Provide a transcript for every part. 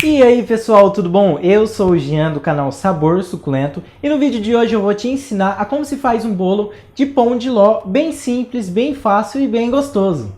E aí pessoal, tudo bom? Eu sou o Jean do canal Sabor Suculento e no vídeo de hoje eu vou te ensinar a como se faz um bolo de pão de ló bem simples, bem fácil e bem gostoso.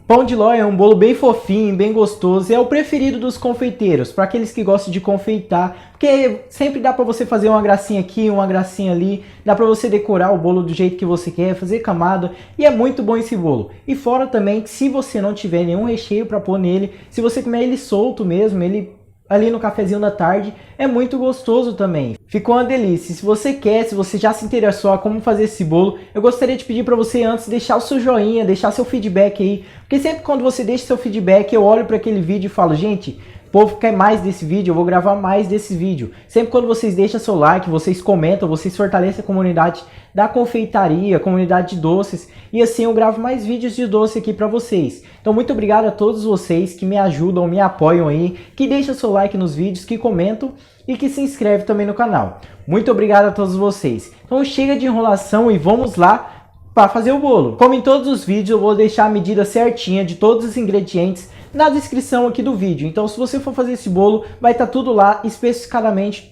Pão de ló é um bolo bem fofinho, bem gostoso e é o preferido dos confeiteiros, para aqueles que gostam de confeitar, porque sempre dá para você fazer uma gracinha aqui, uma gracinha ali, dá para você decorar o bolo do jeito que você quer, fazer camada e é muito bom esse bolo. E fora também que se você não tiver nenhum recheio para pôr nele, se você comer ele solto mesmo, ele ali no cafezinho da tarde, é muito gostoso também. Ficou uma delícia. Se você quer, se você já se interessou a como fazer esse bolo, eu gostaria de pedir para você antes deixar o seu joinha, deixar seu feedback aí, porque sempre quando você deixa seu feedback, eu olho para aquele vídeo e falo, gente, o povo quer mais desse vídeo, eu vou gravar mais desse vídeo. Sempre quando vocês deixam seu like, vocês comentam, vocês fortalecem a comunidade da confeitaria, a comunidade de doces, e assim eu gravo mais vídeos de doce aqui para vocês. Então muito obrigado a todos vocês que me ajudam, me apoiam aí, que deixam seu like nos vídeos, que comentam e que se inscrevem também no canal. Muito obrigado a todos vocês. Então chega de enrolação e vamos lá para fazer o bolo. Como em todos os vídeos, eu vou deixar a medida certinha de todos os ingredientes na descrição aqui do vídeo. Então se você for fazer esse bolo, vai estar tudo lá especificadamente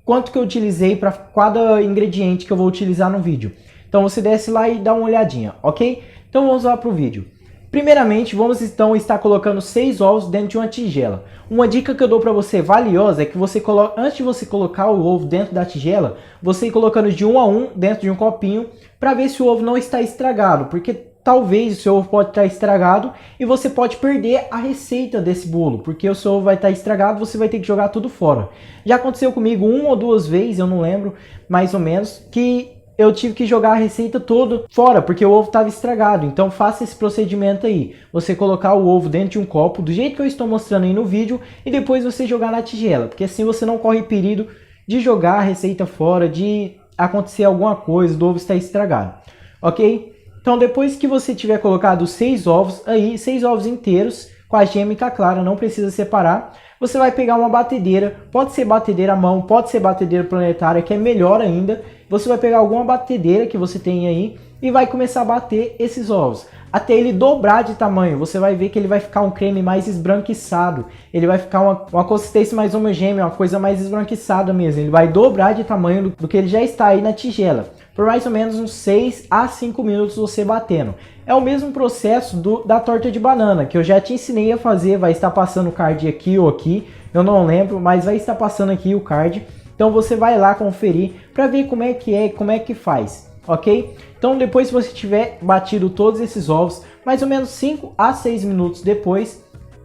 quanto que eu utilizei para cada ingrediente que eu vou utilizar no vídeo. Então você desce lá e dá uma olhadinha, ok? Então vamos lá para o vídeo. Primeiramente, vamos então estar colocando 6 ovos dentro de uma tigela. Uma dica que eu dou para você valiosa é que você coloca, antes de você colocar o ovo dentro da tigela, você ir colocando de 1 a 1 dentro de um copinho para ver se o ovo não está estragado, porque talvez o seu ovo pode estar estragado e você pode perder a receita desse bolo, porque o seu ovo vai estar estragado, você vai ter que jogar tudo fora. Já aconteceu comigo 1 ou 2 vezes, eu não lembro mais ou menos, que eu tive que jogar a receita toda fora, porque o ovo estava estragado. Então faça esse procedimento aí. Você colocar o ovo dentro de um copo, do jeito que eu estou mostrando aí no vídeo, e depois você jogar na tigela. Porque assim você não corre perigo de jogar a receita fora, de acontecer alguma coisa, do ovo estar estragado. Ok? Então depois que você tiver colocado 6 ovos aí, 6 ovos inteiros, com a gêmica clara, não precisa separar. Você vai pegar uma batedeira, pode ser batedeira à mão, pode ser batedeira planetária, que é melhor ainda. Você vai pegar alguma batedeira que você tem aí e vai começar a bater esses ovos até ele dobrar de tamanho. Você vai ver que ele vai ficar um creme mais esbranquiçado, ele vai ficar uma consistência mais homogênea, uma coisa mais esbranquiçada mesmo. Ele vai dobrar de tamanho do que ele já está aí na tigela, por mais ou menos uns 6 a 5 minutos você batendo. É o mesmo processo da torta de banana, que eu já te ensinei a fazer, vai estar passando o card aqui ou aqui, eu não lembro, mas vai estar passando aqui o card. Então você vai lá conferir para ver como é que faz, ok? Então depois que você tiver batido todos esses ovos, mais ou menos 5 a 6 minutos depois,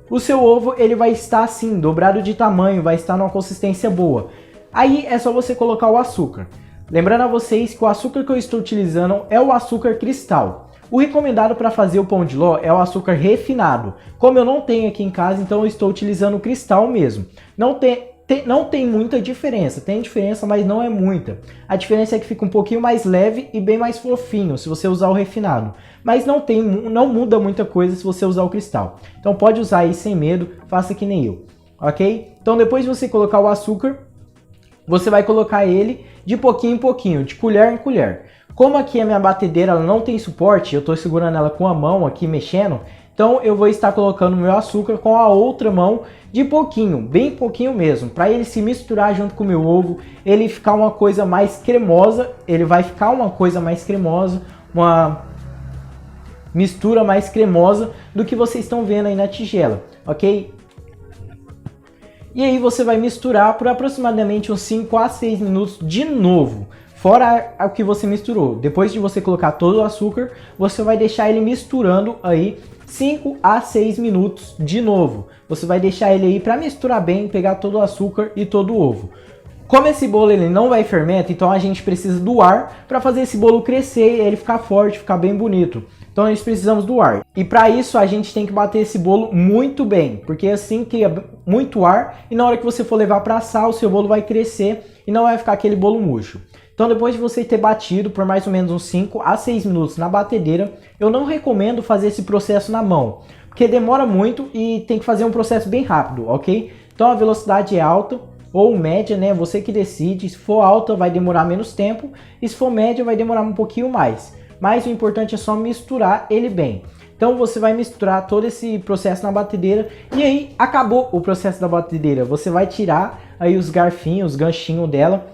o seu ovo ele vai estar assim, dobrado de tamanho, vai estar numa consistência boa. Aí é só você colocar o açúcar. Lembrando a vocês que o açúcar que eu estou utilizando é o açúcar cristal. O recomendado para fazer o pão de ló é o açúcar refinado. Como eu não tenho aqui em casa, então eu estou utilizando o cristal mesmo. Não tem muita diferença, tem diferença, mas não é muita. A diferença é que fica um pouquinho mais leve e bem mais fofinho se você usar o refinado. Mas não muda muita coisa se você usar o cristal. Então pode usar aí sem medo, faça que nem eu, ok? Então depois de você colocar o açúcar, você vai colocar ele de pouquinho em pouquinho, de colher em colher. Como aqui a minha batedeira ela não tem suporte, eu estou segurando ela com a mão aqui mexendo, então eu vou estar colocando o meu açúcar com a outra mão de pouquinho, bem pouquinho mesmo, para ele se misturar junto com o meu ovo, ele ficar uma coisa mais cremosa, ele vai ficar uma coisa mais cremosa, uma mistura mais cremosa do que vocês estão vendo aí na tigela, ok? E aí você vai misturar por aproximadamente uns 5 a 6 minutos de novo, fora o que você misturou. Depois de você colocar todo o açúcar, você vai deixar ele misturando aí 5 a 6 minutos de novo. Você vai deixar ele aí para misturar bem, pegar todo o açúcar e todo o ovo. Como esse bolo ele não vai fermento, então a gente precisa do ar para fazer esse bolo crescer e ele ficar forte, ficar bem bonito. Então nós precisamos do ar. E para isso a gente tem que bater esse bolo muito bem, porque assim cria muito ar e na hora que você for levar para assar, o seu bolo vai crescer e não vai ficar aquele bolo murcho. Então depois de você ter batido por mais ou menos uns 5 a 6 minutos na batedeira, eu não recomendo fazer esse processo na mão, porque demora muito e tem que fazer um processo bem rápido, ok? Então a velocidade é alta ou média, né? Você que decide. Se for alta vai demorar menos tempo e se for média vai demorar um pouquinho mais. Mas o importante é só misturar ele bem. Então você vai misturar todo esse processo na batedeira e aí acabou o processo da batedeira. Você vai tirar aí os garfinhos, os ganchinhos dela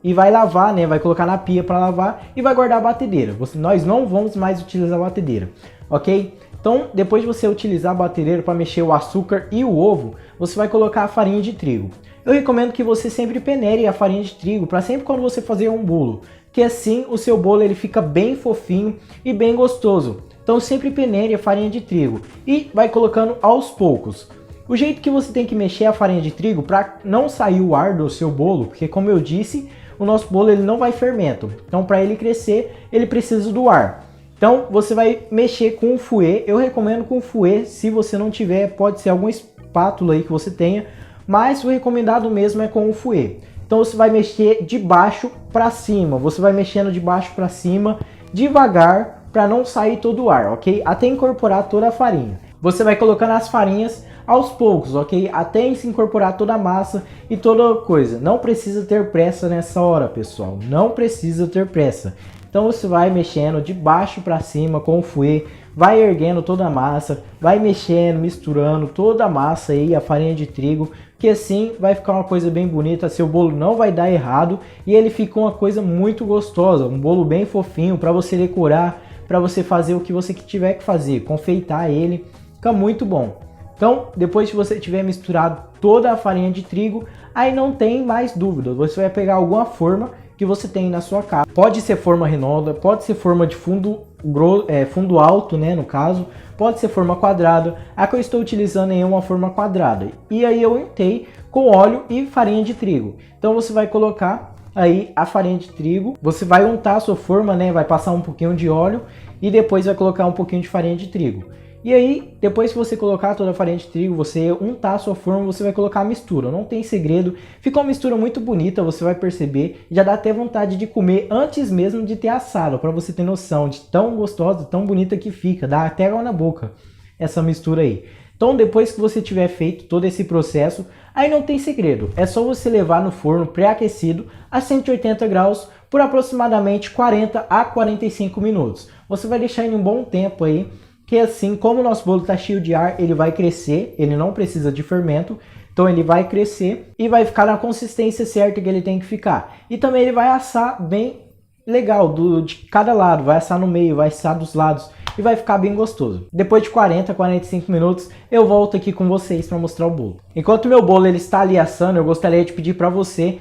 e vai lavar, né? Vai colocar na pia para lavar e vai guardar a batedeira. Nós não vamos mais utilizar a batedeira, ok? Então depois de você utilizar a batedeira para mexer o açúcar e o ovo, você vai colocar a farinha de trigo. Eu recomendo que você sempre peneire a farinha de trigo para sempre quando você fazer um bolo, que assim o seu bolo ele fica bem fofinho e bem gostoso. Então sempre peneire a farinha de trigo e vai colocando aos poucos. O jeito que você tem que mexer a farinha de trigo para não sair o ar do seu bolo, porque como eu disse, o nosso bolo ele não vai fermento. Então para ele crescer, ele precisa do ar. Então você vai mexer com o fouet. Eu recomendo com o fouet, se você não tiver, pode ser alguma espátula aí que você tenha, mas o recomendado mesmo é com o fouet. Então você vai mexer de baixo para cima, você vai mexendo de baixo para cima, devagar, para não sair todo o ar, ok? Até incorporar toda a farinha. Você vai colocando as farinhas aos poucos, ok? Até se incorporar toda a massa e toda coisa. Não precisa ter pressa nessa hora, pessoal. Não precisa ter pressa. Então você vai mexendo de baixo para cima com o fouet, vai erguendo toda a massa, vai mexendo, misturando toda a massa aí, a farinha de trigo, que assim vai ficar uma coisa bem bonita, seu bolo não vai dar errado e ele fica uma coisa muito gostosa, um bolo bem fofinho para você decorar, para você fazer o que você tiver que fazer, confeitar ele, fica muito bom. Então, depois que você tiver misturado toda a farinha de trigo, aí não tem mais dúvida, você vai pegar alguma forma que você tem na sua casa. Pode ser forma redonda, pode ser forma de fundo alto, né, no caso, pode ser forma quadrada. A que eu estou utilizando é uma forma quadrada. E aí eu untei com óleo e farinha de trigo. Então você vai colocar aí a farinha de trigo, você vai untar a sua forma, né, vai passar um pouquinho de óleo e depois vai colocar um pouquinho de farinha de trigo. E aí, depois que você colocar toda a farinha de trigo, você untar a sua forma, você vai colocar a mistura. Não tem segredo, fica uma mistura muito bonita, você vai perceber. Já dá até vontade de comer antes mesmo de ter assado, para você ter noção de tão gostosa, tão bonita que fica. Dá até água na boca essa mistura aí. Então, depois que você tiver feito todo esse processo, aí não tem segredo. É só você levar no forno pré-aquecido a 180 graus por aproximadamente 40 a 45 minutos. Você vai deixar em um bom tempo aí, que assim, como o nosso bolo está cheio de ar, ele vai crescer, ele não precisa de fermento, então ele vai crescer e vai ficar na consistência certa que ele tem que ficar. E também ele vai assar bem legal, de cada lado, vai assar no meio, vai assar dos lados e vai ficar bem gostoso. Depois de 40 a 45 minutos, eu volto aqui com vocês para mostrar o bolo. Enquanto meu bolo ele está ali assando, eu gostaria de pedir para você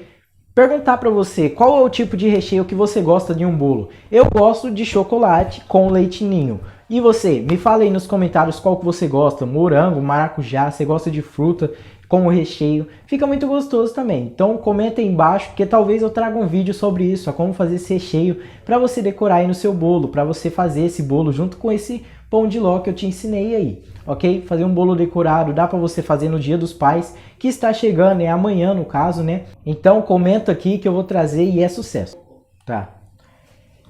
perguntar para você qual é o tipo de recheio que você gosta de um bolo. Eu gosto de chocolate com leite ninho. E você? Me fala aí nos comentários qual que você gosta, morango, maracujá, você gosta de fruta com o recheio. Fica muito gostoso também. Então comenta aí embaixo, porque talvez eu traga um vídeo sobre isso, como fazer esse recheio para você decorar aí no seu bolo, para você fazer esse bolo junto com esse pão de ló que eu te ensinei aí, ok? Fazer um bolo decorado, dá para você fazer no Dia dos Pais, que está chegando, é amanhã no caso, né? Então comenta aqui que eu vou trazer e é sucesso, tá?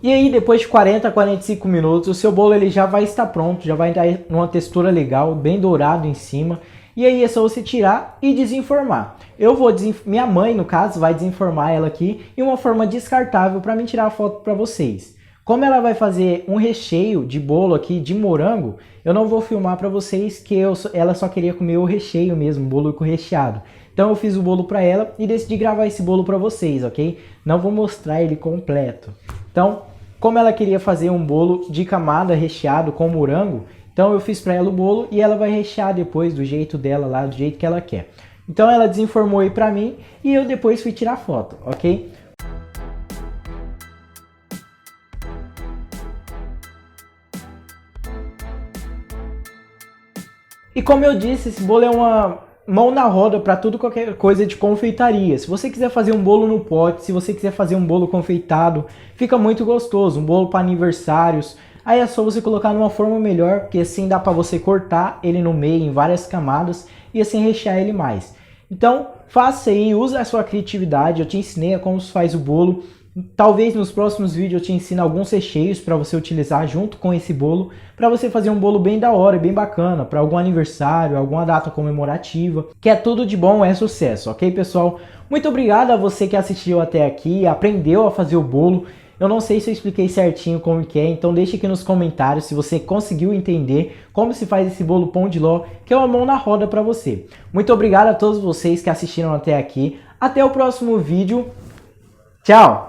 E aí depois de 40 a 45 minutos, o seu bolo ele já vai estar pronto, já vai dar uma textura legal, bem dourado em cima. E aí é só você tirar e desenformar. Minha mãe, no caso, vai desenformar ela aqui em uma forma descartável para mim tirar a foto para vocês. Como ela vai fazer um recheio de bolo aqui de morango, eu não vou filmar para vocês que ela só queria comer o recheio mesmo, o bolo com recheado. Então eu fiz o bolo para ela e decidi gravar esse bolo para vocês, ok? Não vou mostrar ele completo. Então, como ela queria fazer um bolo de camada recheado com morango, então eu fiz para ela o bolo e ela vai rechear depois do jeito dela lá, do jeito que ela quer. Então ela desenformou aí para mim e eu depois fui tirar foto, ok? E como eu disse, esse bolo é uma mão na roda para tudo, qualquer coisa de confeitaria. Se você quiser fazer um bolo no pote, se você quiser fazer um bolo confeitado, fica muito gostoso. Um bolo para aniversários, aí é só você colocar numa forma melhor, porque assim dá para você cortar ele no meio em várias camadas e assim rechear ele mais. Então faça aí, use a sua criatividade, eu te ensinei a como se faz o bolo. Talvez nos próximos vídeos eu te ensine alguns recheios para você utilizar junto com esse bolo, para você fazer um bolo bem da hora, bem bacana, para algum aniversário, alguma data comemorativa, que é tudo de bom, é sucesso, ok pessoal? Muito obrigado a você que assistiu até aqui, aprendeu a fazer o bolo. Eu não sei se eu expliquei certinho como que é, então deixa aqui nos comentários se você conseguiu entender como se faz esse bolo pão de ló, que é uma mão na roda para você. Muito obrigado a todos vocês que assistiram até aqui. Até o próximo vídeo. Tchau!